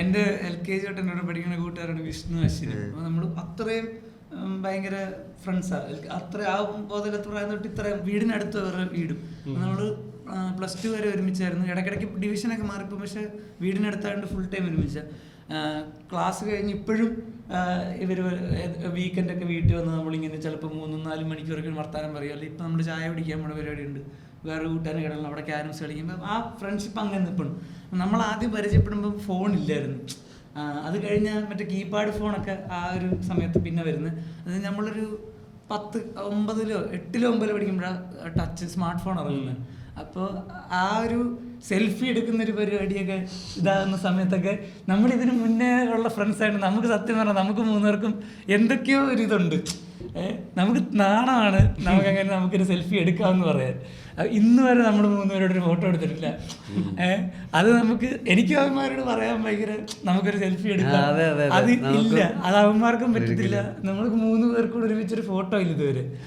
എൻ്റെ LKG തൊട്ട് എന്നോട് പഠിക്കുന്ന കൂട്ടുകാരാണ് വിഷ്ണു അശ്വിന്. അപ്പോൾ നമ്മൾ അത്രയും ഭയങ്കര ഫ്രണ്ട്സാണ്. അത്ര ആ ബോധമില്ലാത്ത പ്രായം തൊട്ട് ഇത്രയും വീടിനടുത്ത് വേറെ വീടും നമ്മൾ +2 വരെ ഒരുമിച്ചായിരുന്നു. ഇടയ്ക്കിടയ്ക്ക് ഡിവിഷനൊക്കെ മാറിപ്പോൾ, പക്ഷേ വീടിനടുത്തായതുകൊണ്ട് ഫുൾ ടൈം ഒരുമിച്ച. ക്ലാസ് കഴിഞ്ഞ് ഇപ്പോഴും ഇവർ വീക്കെൻഡൊക്കെ വീട്ടിൽ വന്ന് നമ്മളിങ്ങനെ ചിലപ്പോൾ 3-4 മണിക്കൂറൊക്കെ വർത്താനം പറയും. അല്ലെങ്കിൽ ഇപ്പം നമ്മൾ ചായ പിടിക്കാൻ നമ്മുടെ പരിപാടി ഉണ്ട്, വേറെ കൂട്ടുകാരൻ കിടന്നു അവിടെ ക്യാരംസ് കളിക്കുമ്പോൾ ആ ഫ്രണ്ട്ഷിപ്പ് അങ്ങനെ നിൽക്കണം. നമ്മൾ ആദ്യം പരിചയപ്പെടുമ്പോൾ ഫോണില്ലായിരുന്നു. അത് കഴിഞ്ഞാൽ മറ്റേ കീപാഡ് ഫോണൊക്കെ ആ ഒരു സമയത്ത് പിന്നെ വരുന്നത്. അത് നമ്മളൊരു 10, 9, 8, 9 പഠിക്കുമ്പോഴാണ് ടച്ച് സ്മാർട്ട് ഫോൺ ഇറങ്ങുന്നത്. അപ്പോൾ ആ ഒരു സെൽഫി എടുക്കുന്നൊരു പരിപാടിയൊക്കെ ഇതാകുന്ന സമയത്തൊക്കെ നമ്മളിതിന് മുന്നേ ഉള്ള ഫ്രണ്ട്സായിട്ട് നമുക്ക് സത്യം പറഞ്ഞാൽ നമുക്ക് 3 പേർക്കും എന്തൊക്കെയോ ഒരു ഇതുണ്ട്. നമുക്ക് നാണമാണ് നമുക്കങ്ങനെ നമുക്കൊരു സെൽഫി എടുക്കാമെന്ന് പറയാൻ. ഇന്ന് വരെ നമ്മൾ 3 പേരോടൊരു ഫോട്ടോ എടുത്തിട്ടില്ല. അത് നമുക്ക് എനിക്ക് അവന്മാരോട് പറയാൻ ഭയങ്കര നമുക്കൊരു സെൽഫി എടുക്കാം, അത് ഇല്ല, അത് അവന്മാർക്കും പറ്റത്തില്ല. നമ്മൾക്ക് 3 പേർക്കൂടെ ഒരുമിച്ചൊരു ഫോട്ടോ ഇല്ല ഇതുവരെ.